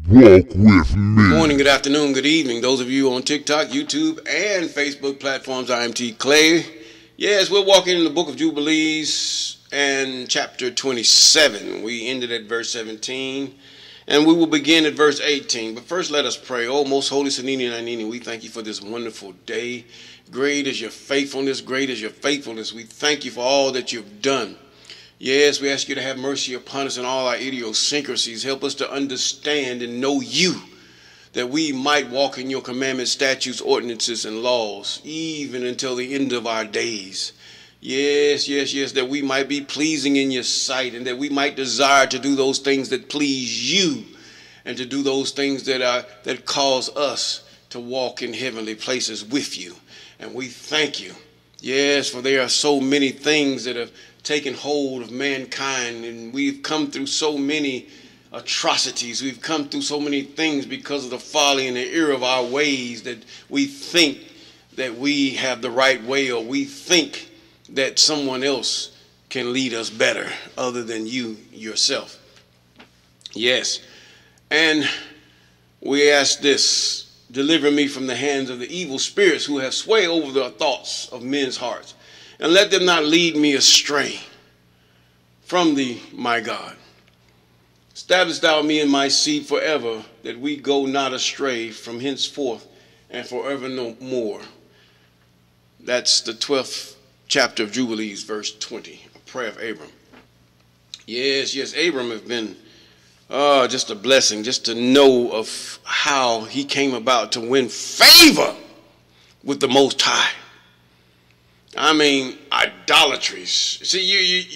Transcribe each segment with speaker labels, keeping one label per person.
Speaker 1: Walk with me.
Speaker 2: Good morning, good afternoon, good evening. Those of you on TikTok, YouTube, and Facebook platforms, I am T. Clay. Yes, we're walking in the book of Jubilees and chapter 27. We ended at verse 17, and we will begin at verse 18. But first, let us pray. Oh, most holy Sanini and Anini, we thank you for this wonderful day. Great is your faithfulness, great is your faithfulness. We thank you for all that you've done. Yes, we ask you to have mercy upon us in all our idiosyncrasies. Help us to understand and know you, that we might walk in your commandments, statutes, ordinances, and laws, even until the end of our days. Yes, that we might be pleasing in your sight, and that we might desire to do those things that please you, and to do those things that cause us to walk in heavenly places with you. And we thank you. Yes, for there are so many things that have taken hold of mankind, and we've come through so many atrocities. We've come through so many things because of the folly and the error of our ways, that we think that we have the right way, or we think that someone else can lead us better other than you yourself. Yes, and we ask this: deliver me from the hands of the evil spirits who have sway over the thoughts of men's hearts, and let them not lead me astray from thee, my God. Establish thou me in my seed forever, that we go not astray from henceforth and forever no more. That's the 12th chapter of Jubilees, verse 20, a prayer of Abram. Yes, Abram has been just a blessing, just to know of how he came about to win favor with the Most High. I mean, idolatries. See,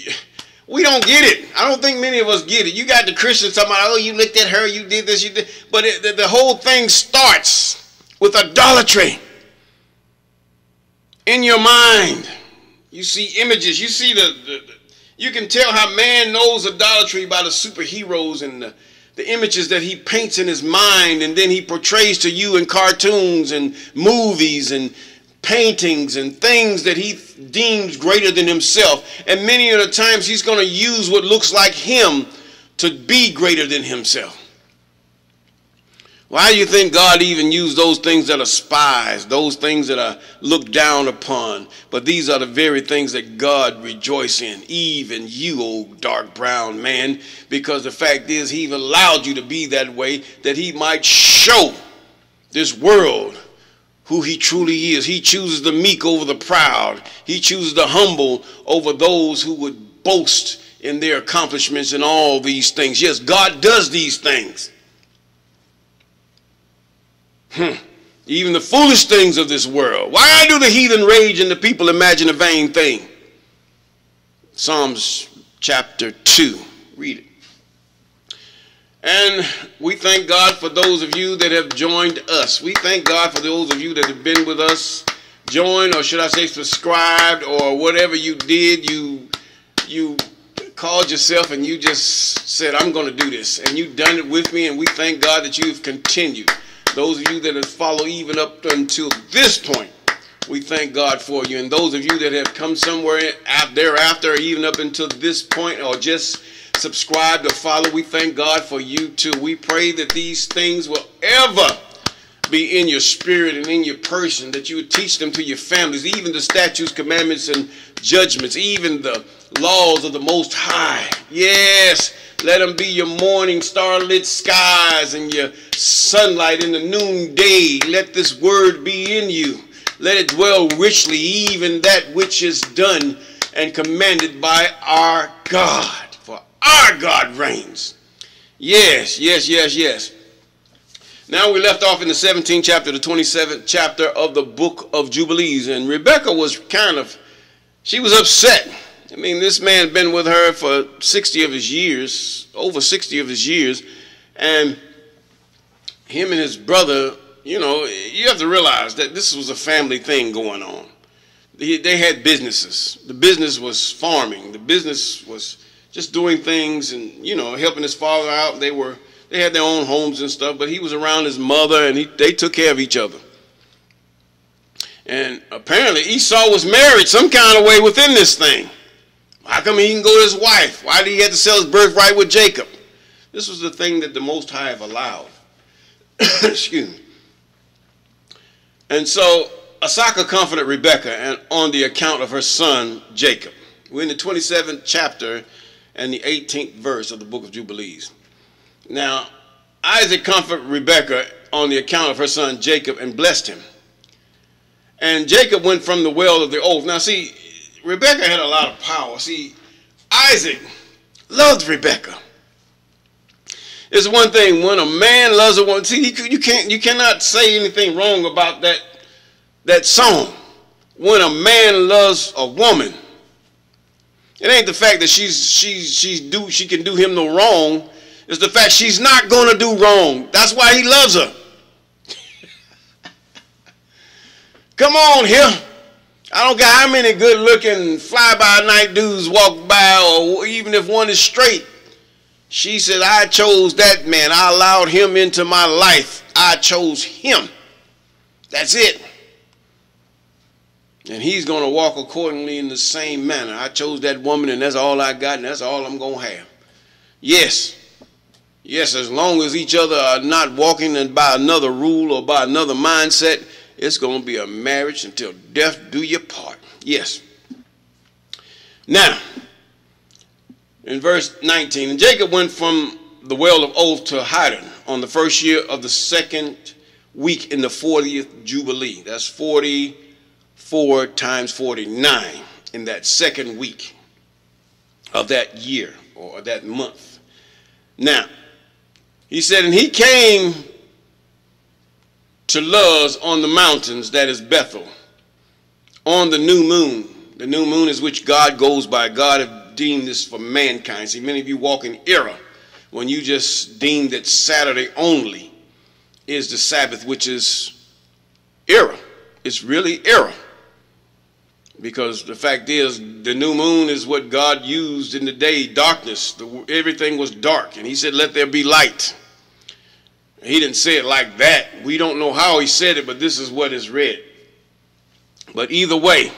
Speaker 2: we don't get it. I don't think many of us get it. You got the Christians talking about, oh, you looked at her, you did this, you did. But the whole thing starts with idolatry. In your mind, you see images. You see you can tell how man knows idolatry by the superheroes and the images that he paints in his mind, and then he portrays to you in cartoons and movies and paintings and things that he deems greater than himself. And many of the times he's going to use what looks like him to be greater than himself. Why do you think God even used those things that are spies, those things that are looked down upon? But these are the very things that God rejoices in, even you, old dark brown man, because the fact is he allowed you to be that way, that he might show this world who he truly is. He chooses the meek over the proud. He chooses the humble over those who would boast in their accomplishments and all these things. Yes, God does these things. Even the foolish things of this world. Why do the heathen rage and the people imagine a vain thing? Psalms chapter 2. Read it. And we thank God for those of you that have joined us. We thank God for those of you that have been with us, joined, or should I say subscribed, or whatever you did. You called yourself and you just said, I'm going to do this. And you've done it with me, and we thank God that you've continued. Those of you that have followed even up until this point, we thank God for you. And those of you that have come somewhere thereafter, even up until this point, or just subscribe to follow, we thank God for you too. We pray that these things will ever be in your spirit and in your person, that you would teach them to your families, even the statutes, commandments, and judgments, even the laws of the Most High. Yes, let them be your morning starlit skies and your sunlight in the noonday. Let this word be in you. Let it dwell richly, even that which is done and commanded by our God. Our God reigns. Yes. Now we left off in the 17th chapter, the 27th chapter of the book of Jubilees. And Rebecca was she was upset. I mean, this man had been with her for 60 of his years, over 60 of his years. And him and his brother, you have to realize that this was a family thing going on. They had businesses. The business was farming. The business was just doing things and, helping his father out. They had their own homes and stuff, but he was around his mother, and they took care of each other. And apparently Esau was married some kind of way within this thing. How come he can go to his wife? Why did he have to sell his birthright with Jacob? This was the thing that the Most High have allowed. Excuse me. And so Isaac comforted Rebekah and on the account of her son Jacob. We're in the 27th chapter and the 18th verse of the book of Jubilees. Now, Isaac comforted Rebekah on the account of her son Jacob and blessed him. And Jacob went from the well of the oath. Now, see, Rebekah had a lot of power. See, Isaac loved Rebekah. It's one thing when a man loves a woman. See, you cannot say anything wrong about that song. When a man loves a woman, it ain't the fact that she can do him no wrong. It's the fact she's not going to do wrong. That's why he loves her. Come on here. I don't care how many good-looking fly-by-night dudes walk by, or even if one is straight. She said, I chose that man. I allowed him into my life. I chose him. That's it. And he's going to walk accordingly in the same manner. I chose that woman, and that's all I got, and that's all I'm going to have. Yes. Yes, as long as each other are not walking by another rule or by another mindset, it's going to be a marriage until death do you part. Yes. Now, in verse 19, and Jacob went from the well of oath to Haran on the first year of the second week in the 40th Jubilee. That's 44 times 49 in that second week of that year or that month. Now, he said, and he came to Luz on the mountains, that is Bethel, on the new moon. The new moon is which God goes by. God have deemed this for mankind. See, many of you walk in error when you just deem that Saturday only is the Sabbath, which is error. It's really error. Because the fact is, the new moon is what God used in the day, darkness. Everything was dark, and he said, let there be light. He didn't say it like that. We don't know how he said it, but this is what is read. But either way,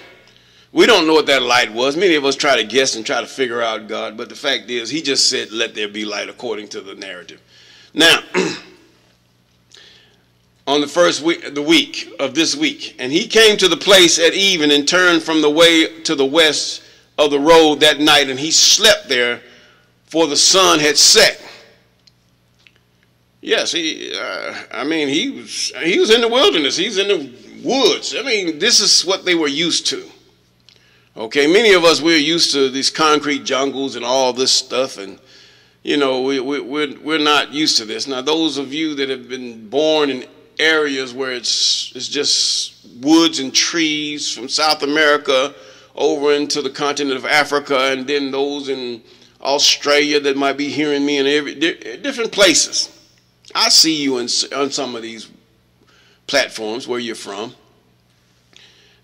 Speaker 2: we don't know what that light was. Many of us try to guess and try to figure out God, but the fact is, he just said, let there be light according to the narrative. Now, on the first week, the week of this week, and he came to the place at even and turned from the way to the west of the road that night, and he slept there, for the sun had set. Yes, he was in the wilderness. He's in the woods. I mean, this is what they were used to. Okay, many of us, we're used to these concrete jungles and all this stuff, and you know, we're not used to this. Now, those of you that have been born in areas where it's just woods and trees from South America over into the continent of Africa, and then those in Australia that might be hearing me in different places. I see you on some of these platforms where you're from.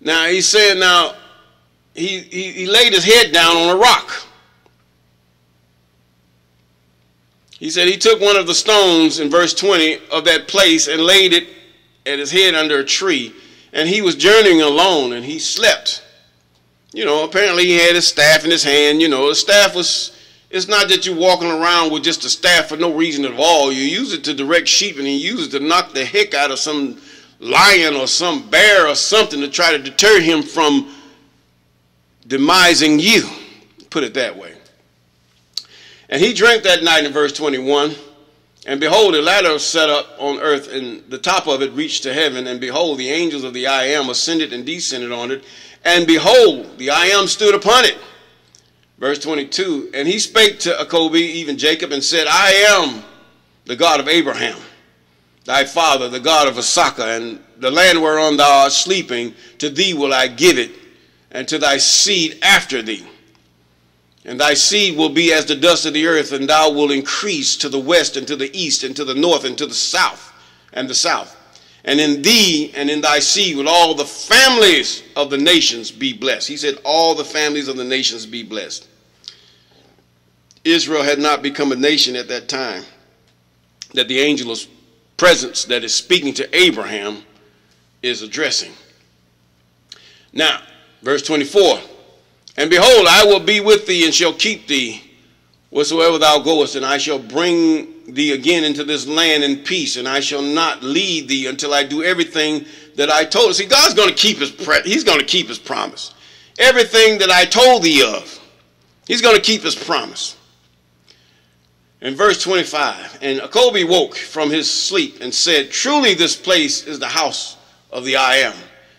Speaker 2: Now, he's saying now, he laid his head down on a rock. He said he took one of the stones in verse 20 of that place and laid it at his head under a tree. And he was journeying alone, and he slept. You know, apparently he had his staff in his hand. You know, the staff was, it's not that you're walking around with just a staff for no reason at all. You use it to direct sheep, and you use it to knock the heck out of some lion or some bear or something to try to deter him from demising you. Put it that way. And he drank that night in verse 21. And behold, a ladder set up on earth, and the top of it reached to heaven. And behold, the angels of the I Am ascended and descended on it. And behold, the I Am stood upon it. Verse 22, and he spake to Jacob, even Jacob, and said, I am the God of Abraham, thy father, the God of Isaac, and the land whereon thou art sleeping, to thee will I give it, and to thy seed after thee. And thy seed will be as the dust of the earth, and thou wilt increase to the west and to the east and to the north and to the south and the south. And in thee and in thy seed will all the families of the nations be blessed. He said, all the families of the nations be blessed. Israel had not become a nation at that time that the angel's presence that is speaking to Abraham is addressing. Now, verse 24. And behold, I will be with thee and shall keep thee whatsoever thou goest, and I shall bring thee again into this land in peace, and I shall not leave thee until I do everything that I told. See, God's going to keep He's going to keep his promise. Everything that I told thee of, he's going to keep his promise. In verse 25, and Kobe woke from his sleep and said, truly this place is the house of the I Am,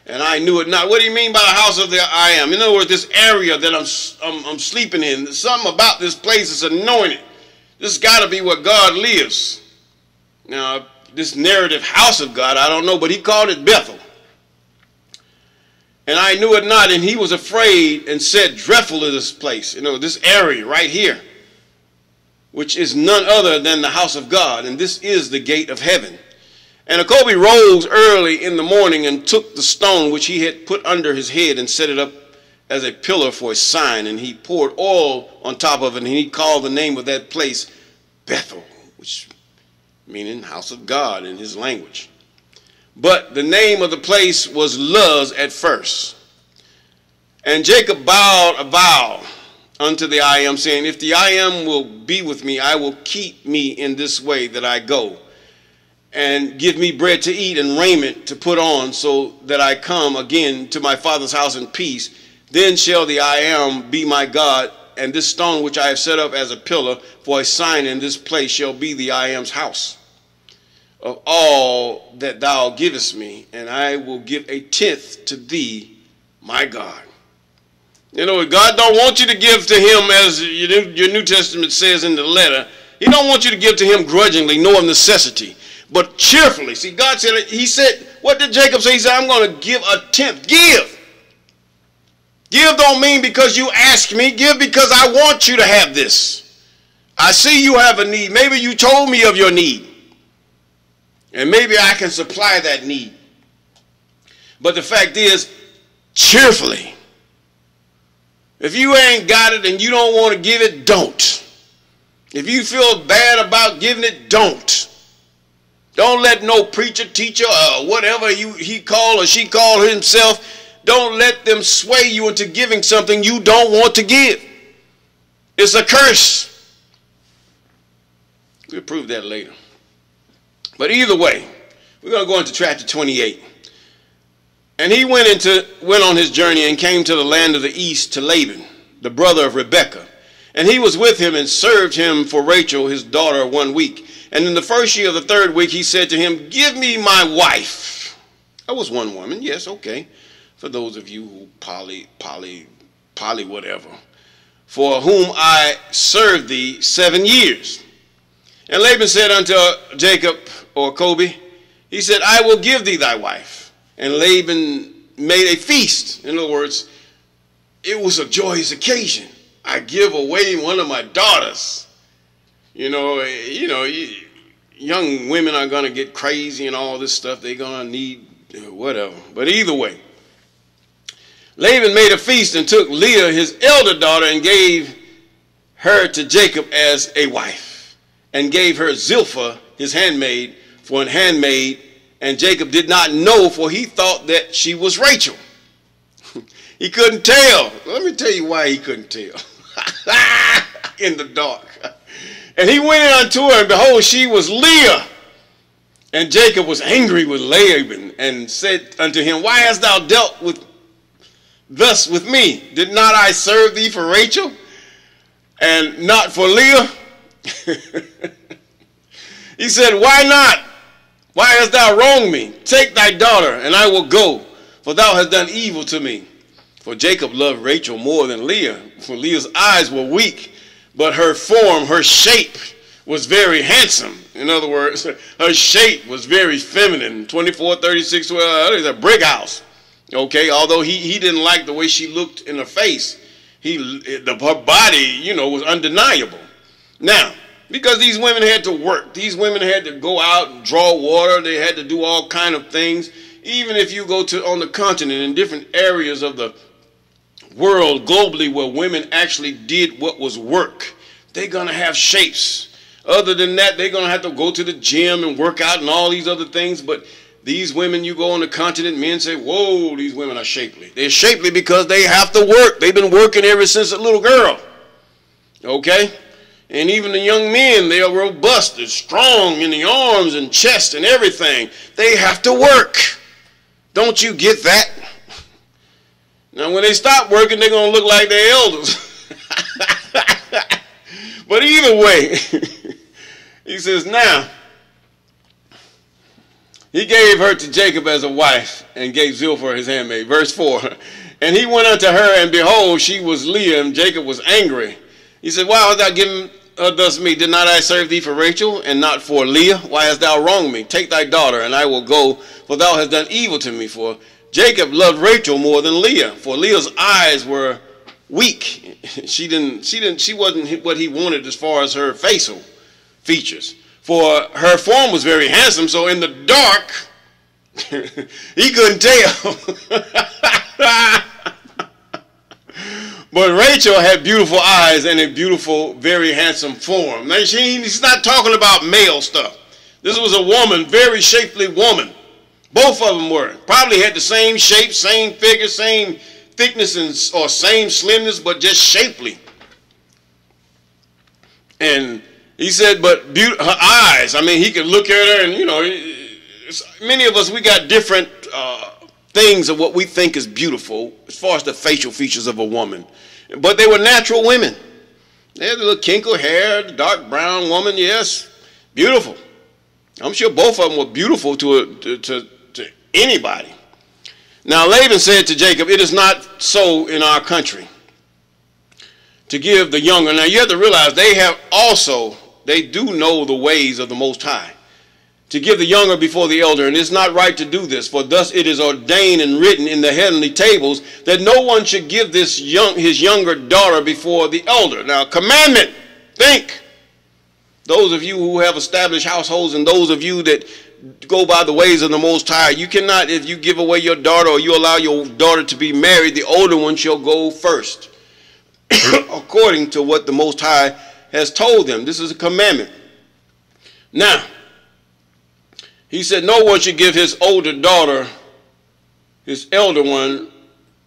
Speaker 2: and I knew it not. What do you mean by the house of the I Am? In other words, this area that I'm sleeping in, something about this place is anointed. This has got to be where God lives. Now, this narrative house of God, I don't know, but he called it Bethel. And I knew it not, and he was afraid and said, dreadful is this place, this area right here, which is none other than the house of God, and this is the gate of heaven. And Kobe rose early in the morning and took the stone which he had put under his head and set it up as a pillar for a sign, and he poured oil on top of it, and he called the name of that place Bethel, which meaning house of God in his language. But the name of the place was Luz at first. And Jacob vowed a vow unto the I Am, saying, if the I Am will be with me, I will keep me in this way that I go, and give me bread to eat and raiment to put on, so that I come again to my father's house in peace. Then shall the I Am be my God, and this stone which I have set up as a pillar for a sign in this place shall be the I Am's house of all that thou givest me, and I will give a tenth to thee, my God. God don't want you to give to him, as your New Testament says in the letter. He don't want you to give to him grudgingly, nor of necessity, but cheerfully. See, God said, he said, what did Jacob say? He said, I'm going to give a tenth. Give. Give don't mean because you ask me. Give because I want you to have this. I see you have a need. Maybe you told me of your need, and maybe I can supply that need. But the fact is, cheerfully. If you ain't got it and you don't want to give it, don't. If you feel bad about giving it, don't. Don't let no preacher, teacher, or whatever he called or she called himself, don't let them sway you into giving something you don't want to give. It's a curse. We'll prove that later. But either way, we're going to go into chapter 28. And he went on his journey and came to the land of the east to Laban, the brother of Rebekah. And he was with him and served him for Rachel, his daughter, 1 week. And in the first year of the 3rd week, he said to him, give me my wife. That was one woman. Yes, okay. For those of you who poly whatever. For whom I served thee 7 years. And Laban said unto Jacob, or Kobe, he said, I will give thee thy wife. And Laban made a feast. In other words, it was a joyous occasion. I give away one of my daughters. Young women are going to get crazy and all this stuff. They're going to need whatever. But either way, Laban made a feast and took Leah, his elder daughter, and gave her to Jacob as a wife, and gave her Zilpah, his handmaid, for an handmaid. And Jacob did not know, for he thought that she was Rachel. He couldn't tell. Let me tell you why he couldn't tell. In the dark. And he went in unto her, and behold, she was Leah. And Jacob was angry with Laban, and said unto him, why hast thou dealt thus with me? Did not I serve thee for Rachel, and not for Leah? He said, why not? Why hast thou wronged me? Take thy daughter, and I will go, for thou hast done evil to me. For Jacob loved Rachel more than Leah, for Leah's eyes were weak, but her form, her shape, was very handsome. In other words, her shape was very feminine. 24:36, well, it's a brick house. Okay, although he didn't like the way she looked in her face. Her body, was undeniable. Now, because these women had to work. These women had to go out and draw water. They had to do all kind of things. Even if you go on the continent, in different areas of the world globally where women actually did what was work, they're going to have shapes. Other than that, they're going to have to go to the gym and work out and all these other things. But these women, you go on the continent, men say, whoa, these women are shapely. They're shapely because they have to work. They've been working ever since a little girl. Okay? And even the young men, they are robust, they're strong in the arms and chest and everything. They have to work. Don't you get that? Now, when they stop working, they're going to look like their elders. But either way, he says, now, he gave her to Jacob as a wife and gave Zilpah his handmaid. Verse 4, and he went unto her, and behold, she was Leah, and Jacob was angry. He said, why hast thou given her thus me? Did not I serve thee for Rachel and not for Leah? Why hast thou wronged me? Take thy daughter, and I will go, for thou hast done evil to me. For Jacob loved Rachel more than Leah, for Leah's eyes were weak. She wasn't what he wanted as far as her facial features. For her form was very handsome, so in the dark, he couldn't tell. But Rachel had beautiful eyes and a beautiful, very handsome form. Now, he's not talking about male stuff. This was a woman, very shapely woman. Both of them were. Probably had the same shape, same figure, same thickness, or same slimness, but just shapely. And he said, but her eyes, I mean, he could look at her and, you know, many of us, we got different things of what we think is beautiful as far as the facial features of a woman. But they were natural women. They had a little kinkled hair, dark brown woman, yes, beautiful. I'm sure both of them were beautiful to anybody. Now Laban said to Jacob, it is not so in our country to give the younger. Now you have to realize they do know the ways of the Most High, to give the younger before the elder. And it's not right to do this, for thus it is ordained and written in the heavenly tables that no one should give his younger daughter before the elder. Now, commandment, think. Those of you who have established households and those of you that go by the ways of the Most High, you cannot, if you give away your daughter or you allow your daughter to be married, the older one shall go first, according to what the Most High has told them. This is a commandment. Now, he said no one should give his older daughter, his elder one,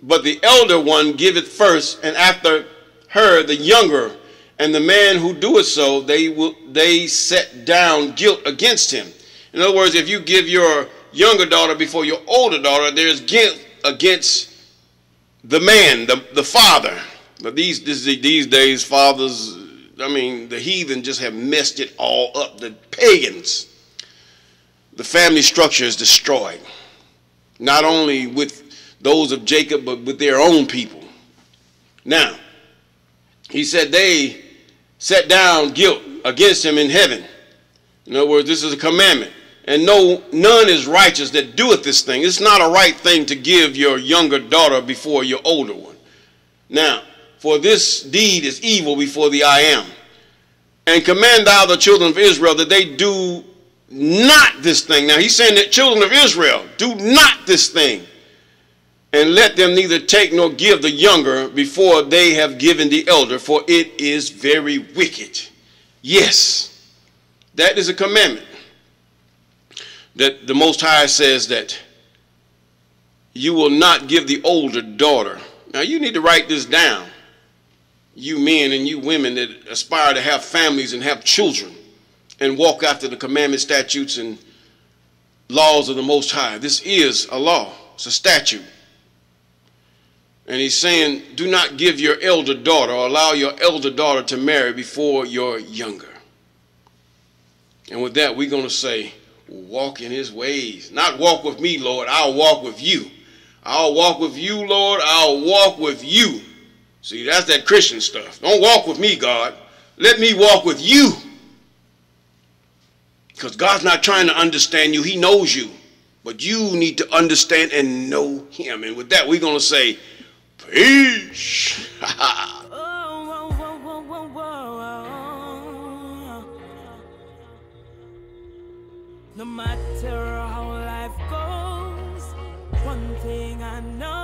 Speaker 2: but the elder one giveth first, and after her the younger. And the man who doeth so, they set down guilt against him. In other words, if you give your younger daughter before your older daughter, there's guilt against the man, the father. But these days, fathers, I mean, the heathen just have messed it all up. The pagans. The family structure is destroyed. Not only with those of Jacob, but with their own people. Now, he said they set down guilt against him in heaven. In other words, this is a commandment. And none is righteous that doeth this thing. It's not a right thing to give your younger daughter before your older one. Now, for this deed is evil before the I am. And command thou the children of Israel that they do not this thing. Now he's saying that children of Israel, do not this thing. And let them neither take nor give the younger before they have given the elder, for it is very wicked. Yes, that is a commandment. That the Most High says that you will not give the older daughter. Now you need to write this down. You men and you women that aspire to have families and have children and walk after the commandments, statutes, and laws of the Most High. This is a law. It's a statute. And he's saying, do not give your elder daughter or allow your elder daughter to marry before your younger. And with that, we're going to say, walk in his ways. Not walk with me, Lord. I'll walk with you. I'll walk with you, Lord. I'll walk with you. See, that's that Christian stuff. Don't walk with me, God. Let me walk with you. Because God's not trying to understand you. He knows you. But you need to understand and know him. And with that, we're going to say, peace.
Speaker 1: No matter how life goes, one thing I know.